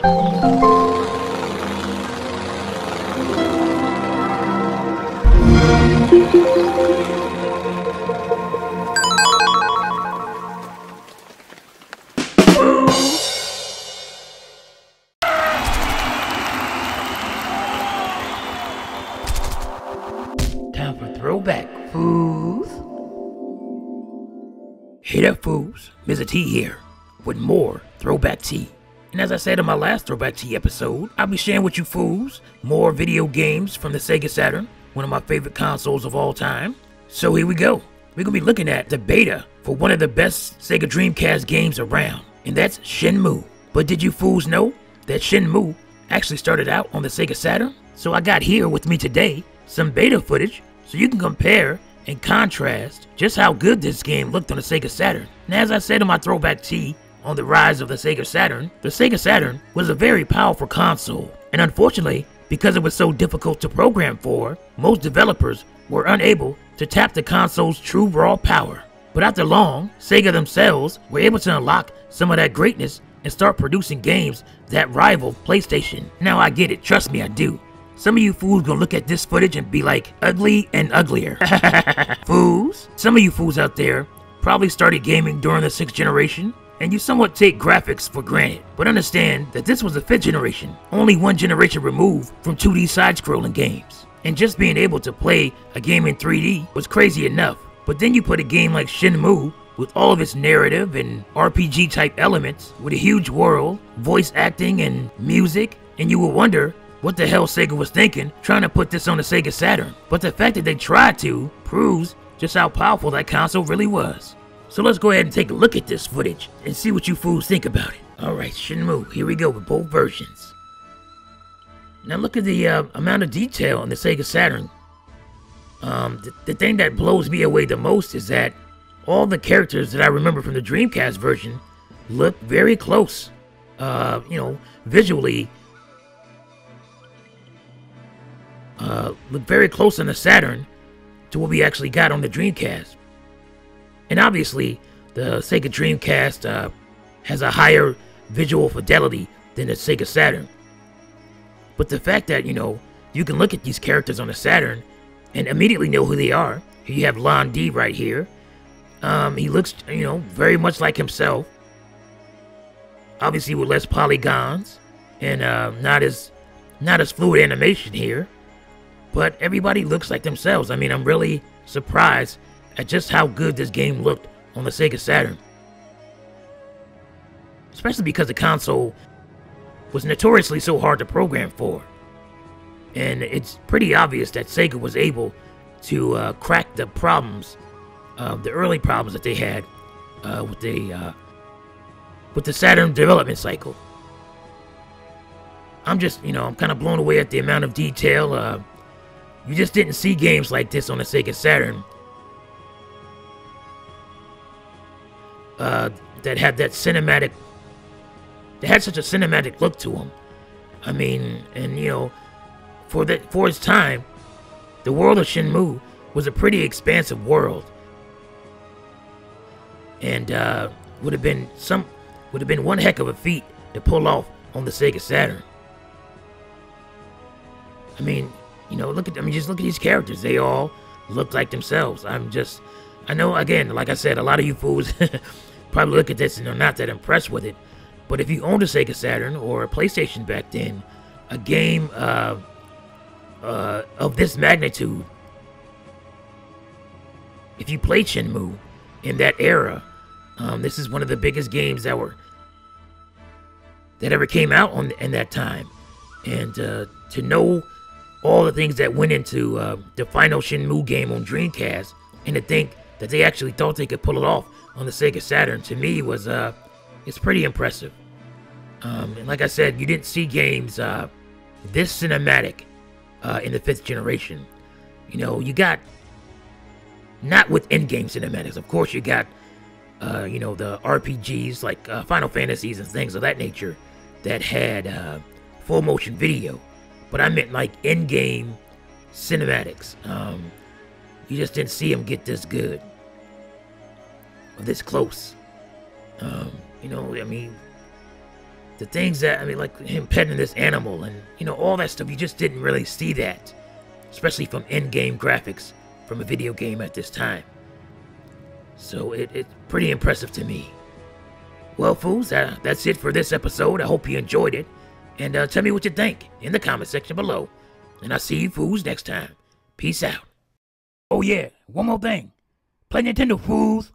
Time for throwback, FOOS. Hey there, FOOS. Mizzah Tee here with more Throwback Tea. And as I said in my last Throwback Tea episode, I'll be sharing with you FOOS more video games from the Sega Saturn, one of my favorite consoles of all time. So here we go. We're going to be looking at the beta for one of the best Sega Dreamcast games around, and that's Shenmue. But did you FOOS know that Shenmue actually started out on the Sega Saturn? So I got here with me today some beta footage so you can compare and contrast just how good this game looked on the Sega Saturn. And as I said in my Throwback Tea on the rise of the Sega Saturn was a very powerful console. And unfortunately, because it was so difficult to program for, most developers were unable to tap the console's true raw power. But after long, Sega themselves were able to unlock some of that greatness and start producing games that rival PlayStation. Now I get it, trust me, I do. Some of you fools gonna look at this footage and be like, ugly and uglier. Fools. Some of you fools out there probably started gaming during the 6th generation, and you somewhat take graphics for granted. But understand that this was the 5th generation, only one generation removed from 2D side-scrolling games. And just being able to play a game in 3D was crazy enough. But then you put a game like Shenmue, with all of its narrative and RPG type elements, with a huge world, voice acting and music, and you will wonder what the hell Sega was thinking trying to put this on the Sega Saturn. But the fact that they tried to proves just how powerful that console really was. So let's go ahead and take a look at this footage and see what you fools think about it. Alright, Shenmue, here we go with both versions. Now look at the amount of detail on the Sega Saturn. The thing that blows me away the most is that all the characters that I remember from the Dreamcast version look very close. Visually, look very close on the Saturn to what we actually got on the Dreamcast. And obviously, the Sega Dreamcast has a higher visual fidelity than the Sega Saturn. But the fact that, you can look at these characters on the Saturn and immediately know who they are. Here you have Lon D right here. He looks, very much like himself. Obviously with less polygons and not as fluid animation here. But everybody looks like themselves. I mean, I'm really surprised at just how good this game looked on the Sega Saturn. Especially because the console was notoriously so hard to program for. And it's pretty obvious that Sega was able to crack the problems, the early problems that they had with the Saturn development cycle. I'm just, I'm kind of blown away at the amount of detail. You just didn't see games like this on the Sega Saturn that had that cinematic, they had such a cinematic look to them. I mean, and for its time, the world of Shenmue was a pretty expansive world, and would have been one heck of a feat to pull off on the Sega Saturn. I mean, just look at these characters. They all look like themselves. I know, again, like I said, a lot of you fools probably look at this and are not that impressed with it. But if you owned a Sega Saturn or a PlayStation back then, a game of this magnitude, if you played Shenmue in that era, this is one of the biggest games that ever came out in that time. And to know all the things that went into the final Shenmue game on Dreamcast, and to think that they actually thought they could pull it off on the Sega Saturn, to me was it's pretty impressive. And like I said, you didn't see games this cinematic in the 5th generation. You got, not with in-game cinematics, of course you got the RPGs like Final Fantasies and things of that nature that had full motion video. But I meant like in-game cinematics. You just didn't see them get this good. Or this close. I mean, the things that, I mean, like him petting this animal and, you know, all that stuff, you just didn't really see that. Especially from in-game graphics from a video game at this time. So it's pretty impressive to me. Well, fools, that's it for this episode. I hope you enjoyed it. And tell me what you think in the comment section below. And I'll see you fools next time. Peace out. Oh yeah, one more thing. Play Nintendo, fools.